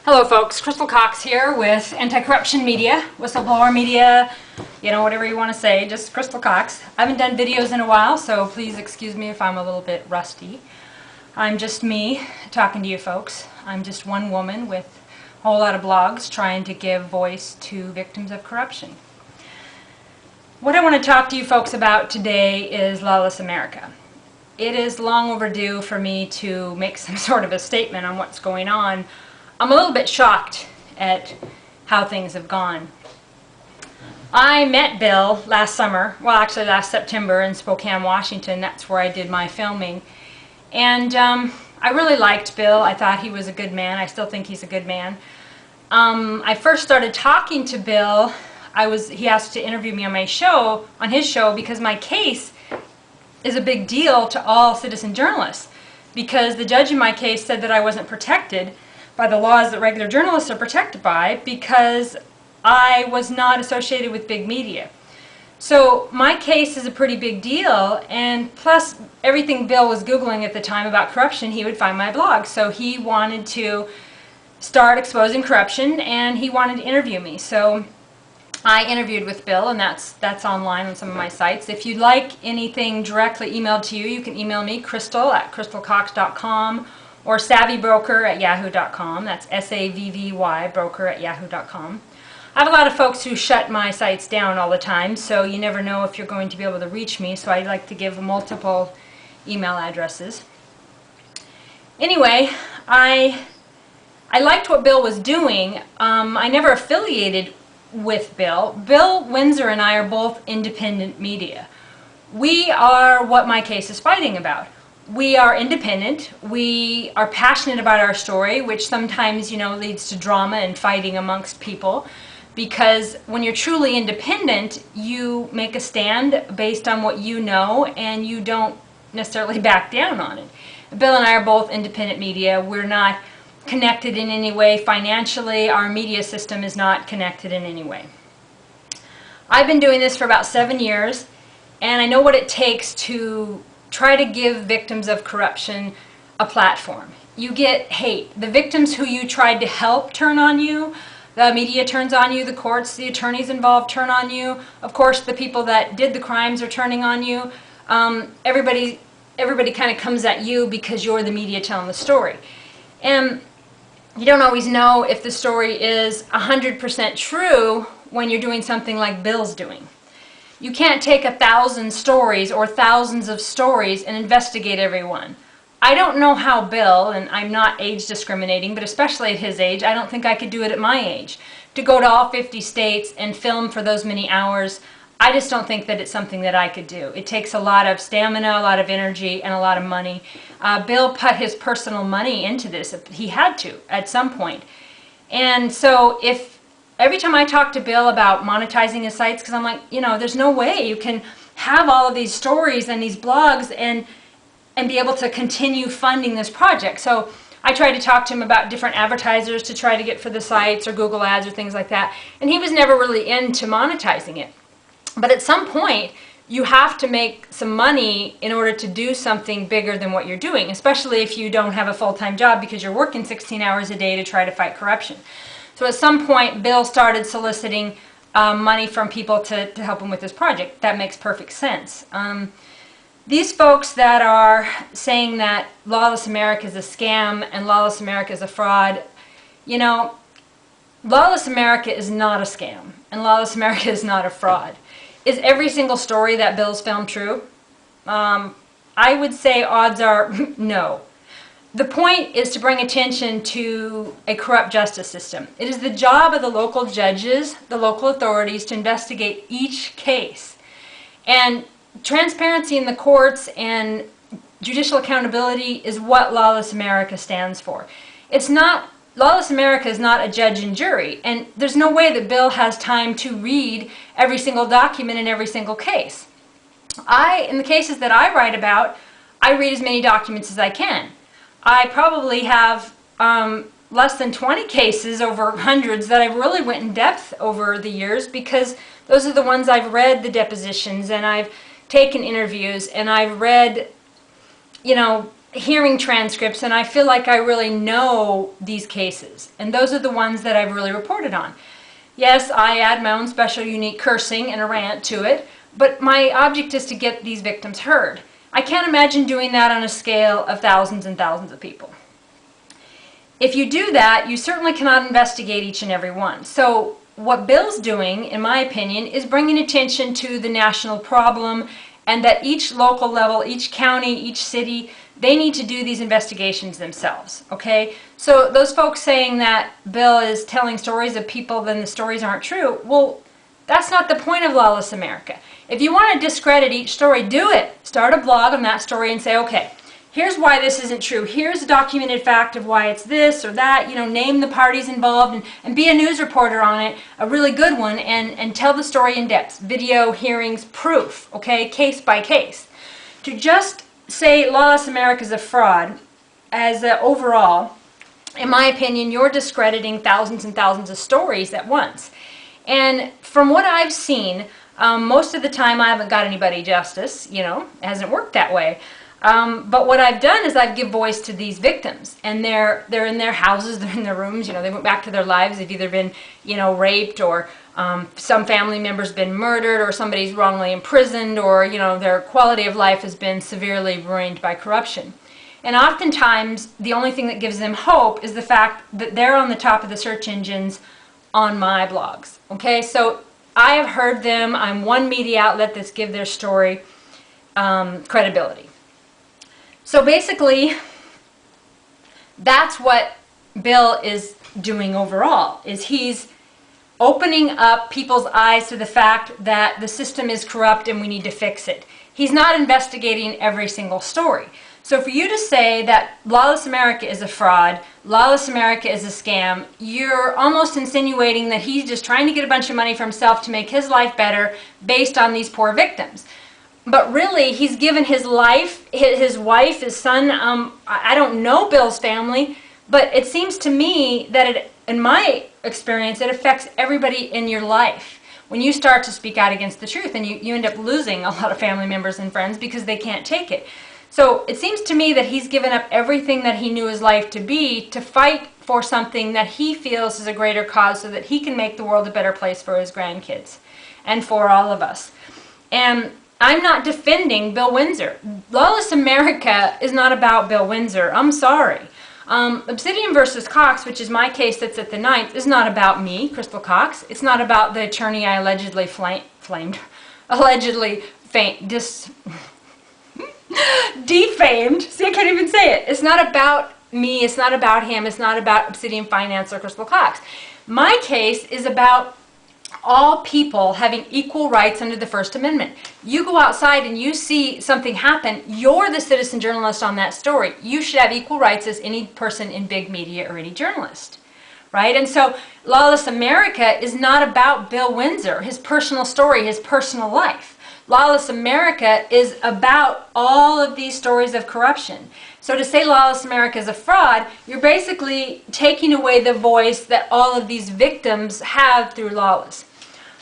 Hello folks, Crystal Cox here with Anti-Corruption Media, Whistleblower Media, whatever you want to say, just Crystal Cox. I haven't done videos in a while, so please excuse me if I'm a little bit rusty. I'm just me talking to you folks. I'm just one woman with a whole lot of blogs trying to give voice to victims of corruption. What I want to talk to you folks about today is Lawless America. It is long overdue for me to make some sort of a statement on what's going on. I'm a little bit shocked at how things have gone. I met Bill last summer, well actually last September in Spokane, Washington. That's where I did my filming. And I really liked Bill. I thought he was a good man. I still think he's a good man. I first started talking to Bill. He asked to interview me on his show, because my case is a big deal to all citizen journalists. Because the judge in my case said that I wasn't protected by the laws that regular journalists are protected by, because I was not associated with big media. So my case is a pretty big deal, and plus everything Bill was Googling at the time about corruption, he would find my blog. So he wanted to start exposing corruption, and he wanted to interview me. So I interviewed with Bill, and that's online on some of my sites. If you'd like anything directly emailed to you, you can email me, crystal@crystalcox.com, or savvybroker@yahoo.com. That's SAVVY, broker@yahoo.com. I have a lot of folks who shut my sites down all the time, so you never know if you're going to be able to reach me, so I like to give multiple email addresses. Anyway, I liked what Bill was doing. I never affiliated with Bill. Bill Windsor and I are both independent media. We are what my case is fighting about. We are independent. We are passionate about our story, which sometimes, leads to drama and fighting amongst people. Because when you're truly independent, you make a stand based on what you know, and you don't necessarily back down on it. Bill and I are both independent media. We're not connected in any way financially. Our media system is not connected in any way. I've been doing this for about 7 years, and I know what it takes to try to give victims of corruption a platform. You get hate. The victims who you tried to help turn on you. The media turns on you. The courts, the attorneys involved turn on you. Of course, the people that did the crimes are turning on you. Everybody kind of comes at you because you're the media telling the story. And you don't always know if the story is 100% true when you're doing something like Bill's doing. You can't take 1,000 stories or thousands of stories and investigate every one. I don't know how Bill, and I'm not age discriminating, but especially at his age, I don't think I could do it at my age. To go to all 50 states and film for those many hours, I just don't think that it's something that I could do. It takes a lot of stamina, a lot of energy, and a lot of money. Bill put his personal money into this. He had to at some point. And so every time I talk to Bill about monetizing his sites, because I'm like, there's no way you can have all of these stories and these blogs and be able to continue funding this project. So I tried to talk to him about different advertisers to try to get for the sites or Google ads or things like that. And he was never really into monetizing it. But at some point, you have to make some money in order to do something bigger than what you're doing, especially if you don't have a full-time job because you're working 16 hours a day to try to fight corruption. So at some point, Bill started soliciting money from people to help him with this project. That makes perfect sense. These folks that are saying that Lawless America is a scam and Lawless America is a fraud, Lawless America is not a scam and Lawless America is not a fraud. Is every single story that Bill's filmed true? I would say odds are no. The point is to bring attention to a corrupt justice system. It is the job of the local judges, the local authorities, to investigate each case. And transparency in the courts and judicial accountability is what Lawless America stands for. Lawless America is not a judge and jury, and there's no way that Bill has time to read every single document in every single case. In the cases that I write about, I read as many documents as I can. I probably have less than 20 cases over hundreds that I really went in depth over the years, because those are the ones I've read the depositions, and I've taken interviews, and I've read, hearing transcripts and I feel like I really know these cases. And those are the ones that I've really reported on. Yes, I add my own special unique cursing and a rant to it, but my object is to get these victims heard. I can't imagine doing that on a scale of thousands and thousands of people. If you do that, you certainly cannot investigate each and every one. So what Bill's doing, in my opinion, is bringing attention to the national problem, and that each local level, each county, each city, they need to do these investigations themselves, okay? So those folks saying that Bill is telling stories of people, then the stories aren't true, well, that's not the point of Lawless America. If you want to discredit each story, do it. Start a blog on that story and say, okay, here's why this isn't true. Here's a documented fact of why it's this or that. You know, name the parties involved and be a news reporter on it, a really good one, and tell the story in depth. Video, hearings, proof, okay, case by case. To just say Lawless America is a fraud as overall, in my opinion, you're discrediting thousands and thousands of stories at once. And from what I've seen, most of the time I haven't got anybody justice, you know, it hasn't worked that way. But what I've done is I've given voice to these victims, and they're in their houses, they're in their rooms, you know, they went back to their lives, they've either been, you know, raped, or some family member's been murdered, or somebody's wrongly imprisoned, or, you know, their quality of life has been severely ruined by corruption. And oftentimes, the only thing that gives them hope is the fact that they're on the top of the search engines on my blogs, okay? So I have heard them, I'm one media outlet that's give their story credibility. So basically, that's what Bill is doing overall, is he's opening up people's eyes to the fact that the system is corrupt and we need to fix it. He's not investigating every single story. So for you to say that Lawless America is a fraud, Lawless America is a scam, you're almost insinuating that he's just trying to get a bunch of money for himself to make his life better based on these poor victims. But really, he's given his life, his wife, his son, I don't know Bill's family, but it seems to me that in my experience, it affects everybody in your life. When you start to speak out against the truth, and you end up losing a lot of family members and friends because they can't take it. So it seems to me that he's given up everything that he knew his life to be to fight for something that he feels is a greater cause so that he can make the world a better place for his grandkids and for all of us. And I'm not defending Bill Windsor. Lawless America is not about Bill Windsor. I'm sorry. Obsidian versus Cox, which is my case that's at the 9th, is not about me, Crystal Cox. It's not about the attorney I allegedly defamed. See, I can't even say it. It's not about me. It's not about him. It's not about Obsidian Finance or Crystal Cox. My case is about all people having equal rights under the First Amendment. You go outside and you see something happen, you're the citizen journalist on that story. You should have equal rights as any person in big media or any journalist, right? And so Lawless America is not about Bill Windsor, his personal story, his personal life. Lawless America is about all of these stories of corruption. So to say Lawless America is a fraud, you're basically taking away the voice that all of these victims have through Lawless.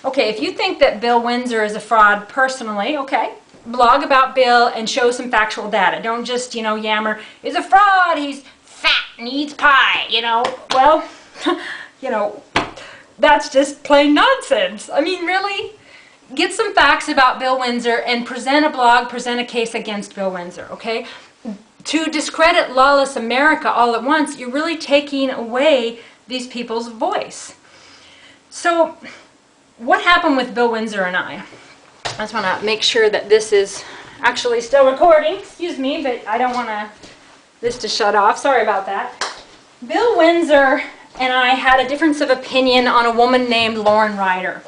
Okay, if you think that Bill Windsor is a fraud personally, okay, blog about Bill and show some factual data. Don't just, you know, yammer, he's a fraud, he's fat and he eats pie, you know. Well, you know, that's just plain nonsense. I mean, really? Get some facts about Bill Windsor and present a blog, present a case against Bill Windsor, okay? To discredit Lawless America all at once, you're really taking away these people's voice. So, what happened with Bill Windsor and I just want to make sure that this is actually still recording. Excuse me, but I don't want this to shut off. Sorry about that. Bill Windsor and I had a difference of opinion on a woman named Lauren Ryder.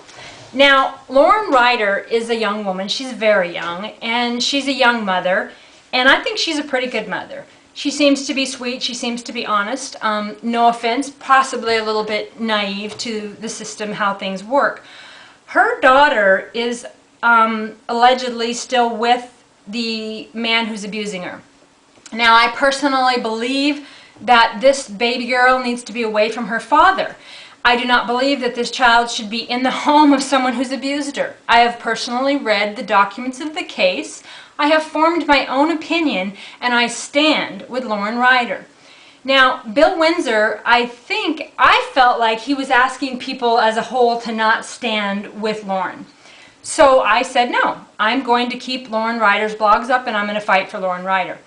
Now, Lauren Ryder is a young woman. She's very young, and she's a young mother, and I think she's a pretty good mother. She seems to be sweet. She seems to be honest. No offense, possibly a little bit naive to the system, how things work. Her daughter is allegedly still with the man who's abusing her. Now, I personally believe that this baby girl needs to be away from her father. I do not believe that this child should be in the home of someone who's abused her. I have personally read the documents of the case. I have formed my own opinion, and I stand with Lauren Ryder. Now, Bill Windsor, I felt like he was asking people as a whole to not stand with Lauren. So I said, no, I'm going to keep Lauren Ryder's blogs up, and I'm going to fight for Lauren Ryder.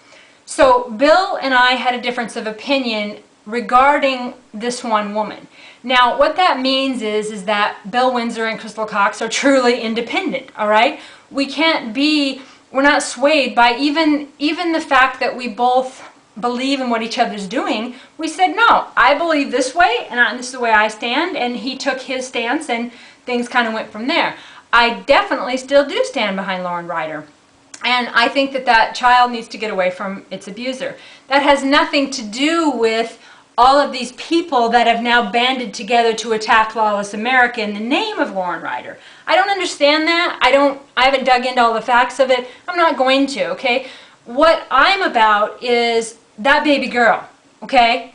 So Bill and I had a difference of opinion regarding this one woman. Now, what that means is that Bill Windsor and Crystal Cox are truly independent, all right? We're not swayed by even the fact that we both believe in what each other's doing. We said, no, I believe this way, and this is the way I stand, and he took his stance, and things kind of went from there. I definitely still do stand behind Lauren Ryder. And I think that child needs to get away from its abuser. That has nothing to do with all of these people that have now banded together to attack Lawless America in the name of Lauren Ryder. I don't understand that. I haven't dug into all the facts of it. I'm not going to, okay? What I'm about is that baby girl, okay?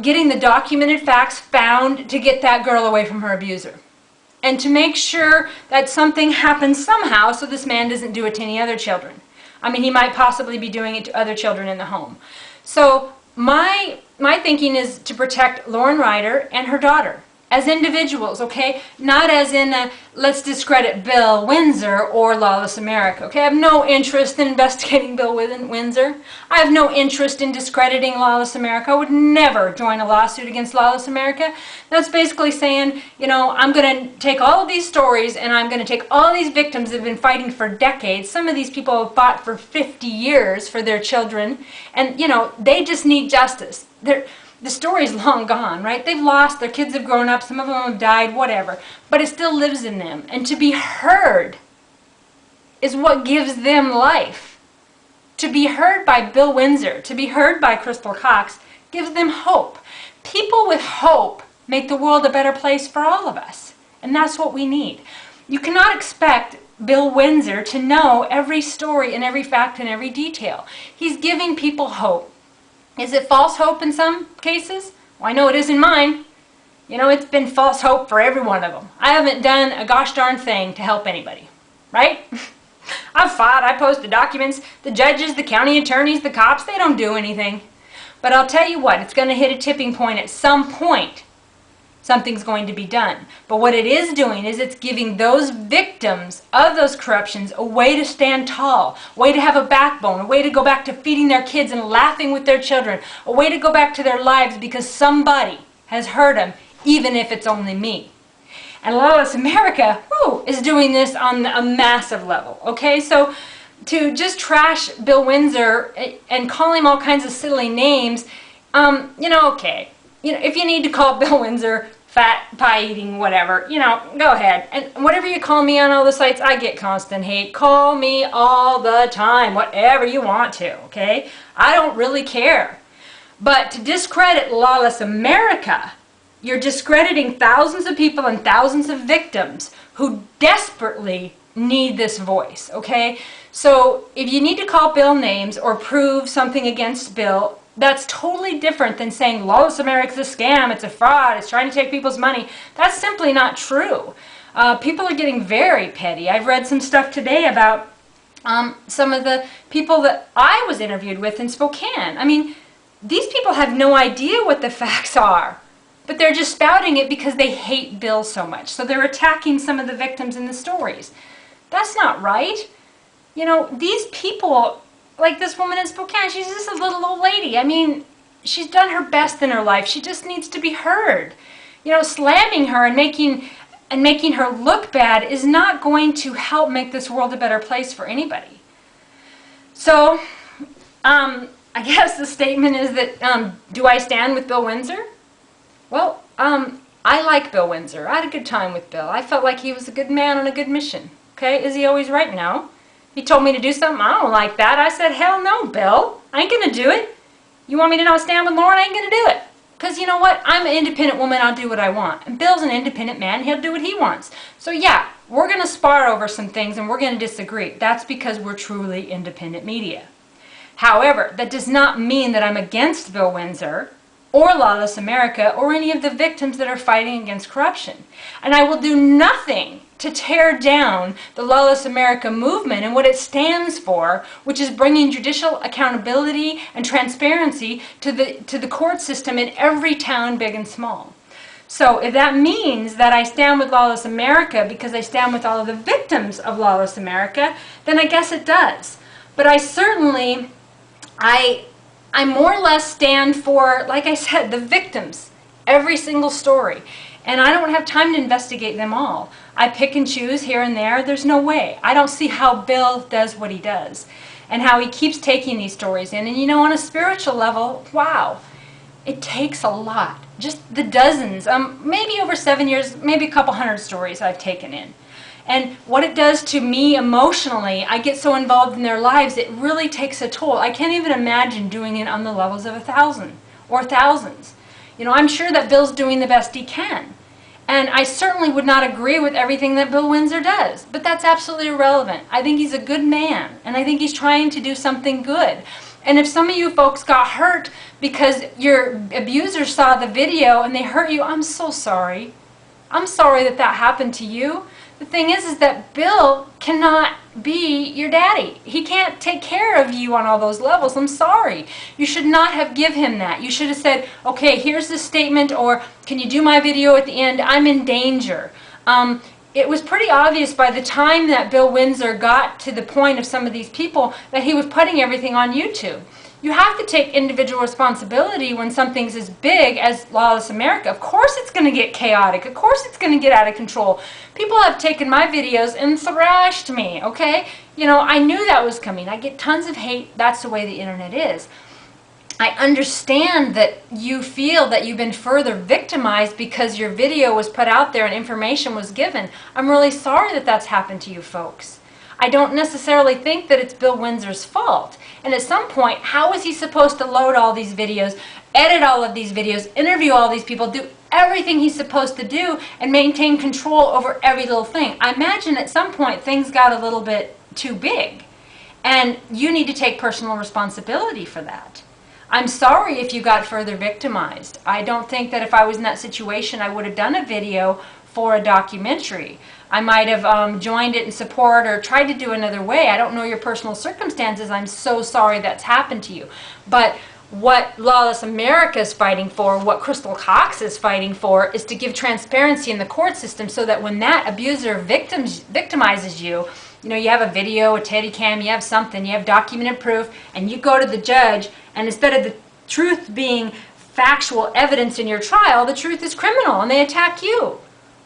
Getting the documented facts found to get that girl away from her abuser. And to make sure that something happens somehow so this man doesn't do it to any other children. I mean, he might possibly be doing it to other children in the home. So my thinking is to protect Lauren Ryder and her daughter as individuals, okay? Not as in let's discredit Bill Windsor or Lawless America, okay? I have no interest in investigating Bill Windsor. I have no interest in discrediting Lawless America. I would never join a lawsuit against Lawless America. That's basically saying, you know, I'm going to take all of these stories and I'm going to take all these victims that have been fighting for decades. Some of these people have fought for 50 years for their children, and, you know, they just need justice. The story's long gone, right? They've lost, their kids have grown up, some of them have died, whatever. But it still lives in them. And to be heard is what gives them life. To be heard by Bill Windsor, to be heard by Crystal Cox, gives them hope. People with hope make the world a better place for all of us. And that's what we need. You cannot expect Bill Windsor to know every story and every fact and every detail. He's giving people hope. Is it false hope in some cases? Well, I know it is in mine. You know, it's been false hope for every one of them. I haven't done a gosh darn thing to help anybody, right? I've fought, I posted documents. The judges, the county attorneys, the cops, they don't do anything. But I'll tell you what, it's going to hit a tipping point at some point. Something's going to be done. But what it is doing is it's giving those victims of those corruptions a way to stand tall, a way to have a backbone, a way to go back to feeding their kids and laughing with their children, a way to go back to their lives because somebody has hurt them, even if it's only me. And Lawless America, is doing this on a massive level, okay? So to just trash Bill Windsor and call him all kinds of silly names, okay. You know, if you need to call Bill Windsor fat, pie-eating, whatever, go ahead. And whatever you call me on all the sites, I get constant hate. Call me all the time, whatever you want to, okay? I don't really care. But to discredit Lawless America, you're discrediting thousands of people and thousands of victims who desperately need this voice, okay? So if you need to call Bill names or prove something against Bill, that's totally different than saying Lawless America's a scam, it's a fraud, it's trying to take people's money. That's simply not true. People are getting very petty. I've read some stuff today about some of the people that I was interviewed with in Spokane. I mean, these people have no idea what the facts are, but they're just spouting it because they hate Bill so much. So they're attacking some of the victims in the stories. That's not right. You know, these people, like this woman in Spokane, she's just a little old lady. I mean, she's done her best in her life. She just needs to be heard. You know, slamming her and making her look bad is not going to help make this world a better place for anybody. So, I guess the statement is that, do I stand with Bill Windsor? Well, I like Bill Windsor. I had a good time with Bill. I felt like he was a good man on a good mission. Okay, is he always right? No. He told me to do something, I don't like that. I said, hell no, Bill. I ain't going to do it. You want me to not stand with Lauren? I ain't going to do it. Because you know what? I'm an independent woman. I'll do what I want. And Bill's an independent man. He'll do what he wants. So yeah, we're going to spar over some things and we're going to disagree. That's because we're truly independent media. However, that does not mean that I'm against Bill Windsor or Lawless America or any of the victims that are fighting against corruption. And I will do nothing to tear down the Lawless America movement and what it stands for, which is bringing judicial accountability and transparency to the court system in every town, big and small. So if that means that I stand with Lawless America because I stand with all of the victims of Lawless America, then I guess it does. But I certainly, I more or less stand for, like I said, the victims, every single story. And I don't have time to investigate them all. I pick and choose here and there. There's no way. I don't see how Bill does what he does and how he keeps taking these stories in. And you know, on a spiritual level, wow, it takes a lot. Just the dozens, maybe over 7 years, maybe a couple hundred stories I've taken in. And what it does to me emotionally, I get so involved in their lives, it really takes a toll. I can't even imagine doing it on the levels of 1,000 or thousands. You know, I'm sure that Bill's doing the best he can. And I certainly would not agree with everything that Bill Windsor does. But that's absolutely irrelevant. I think he's a good man. And I think he's trying to do something good. And if some of you folks got hurt because your abuser saw the video and they hurt you, I'm so sorry. I'm sorry that that happened to you. The thing is that Bill cannot be your daddy. He can't take care of you on all those levels. I'm sorry. You should not have given him that. You should have said, okay, here's the statement, or can you do my video at the end? I'm in danger. It was pretty obvious by the time that Bill Windsor got to the point of some of these people that he was putting everything on YouTube. You have to take individual responsibility when something's as big as Lawless America. Of course it's going to get chaotic. Of course it's going to get out of control. People have taken my videos and thrashed me, okay? You know, I knew that was coming. I get tons of hate. That's the way the internet is. I understand that you feel that you've been further victimized because your video was put out there and information was given. I'm really sorry that that's happened to you folks. I don't necessarily think that it's Bill Windsor's fault. And at some point, how is he supposed to load all these videos, edit all of these videos, interview all these people, do everything he's supposed to do, and maintain control over every little thing? I imagine at some point things got a little bit too big. And you need to take personal responsibility for that. I'm sorry if you got further victimized. I don't think that if I was in that situation, I would have done a video for a documentary. I might have joined it in support or tried to do another way. I don't know your personal circumstances. I'm so sorry that's happened to you. But what Lawless America is fighting for, what Crystal Cox is fighting for, is to give transparency in the court system so that when that abuser victimizes you, you know, you have a video, a teddy cam, you have something, you have documented proof, and you go to the judge, and instead of the truth being factual evidence in your trial, the truth is criminal, and they attack you.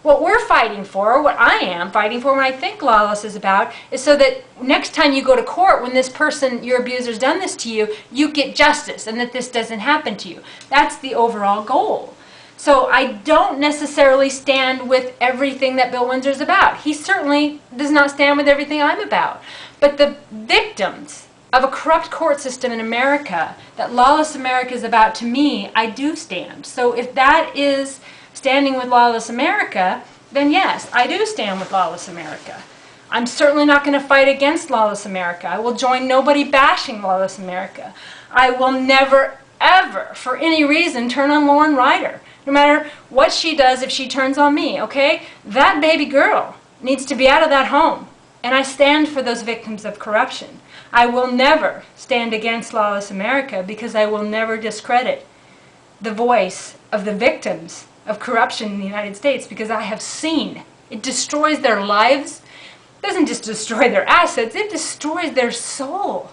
What we're fighting for, what I am fighting for, what I think Lawless is about, is so that next time you go to court, when this person, your abuser's done this to you, you get justice and that this doesn't happen to you. That's the overall goal. So I don't necessarily stand with everything that Bill Windsor's about. He certainly does not stand with everything I'm about. But the victims of a corrupt court system in America that Lawless America is about, to me, I do stand. So if that is standing with Lawless America, then yes, I do stand with Lawless America. I'm certainly not going to fight against Lawless America. I will join nobody bashing Lawless America. I will never, ever, for any reason, turn on Lauren Ryder. No matter what she does, if she turns on me, okay? That baby girl needs to be out of that home. And I stand for those victims of corruption. I will never stand against Lawless America because I will never discredit the voice of the victims of corruption in the United States, because I have seen it destroys their lives. It doesn't just destroy their assets, it destroys their soul,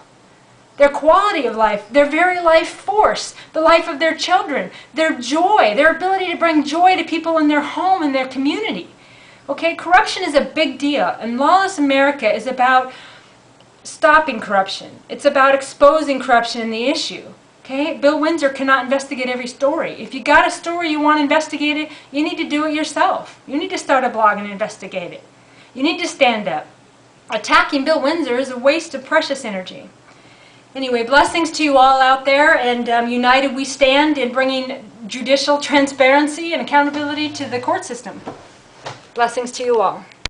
their quality of life, their very life force, the life of their children, their joy, their ability to bring joy to people in their home and their community. Okay, corruption is a big deal, and Lawless America is about stopping corruption. It's about exposing corruption in the issue. Okay, Bill Windsor cannot investigate every story. If you got a story you want investigated, you need to do it yourself. You need to start a blog and investigate it. You need to stand up. Attacking Bill Windsor is a waste of precious energy. Anyway, blessings to you all out there, and united we stand in bringing judicial transparency and accountability to the court system. Blessings to you all.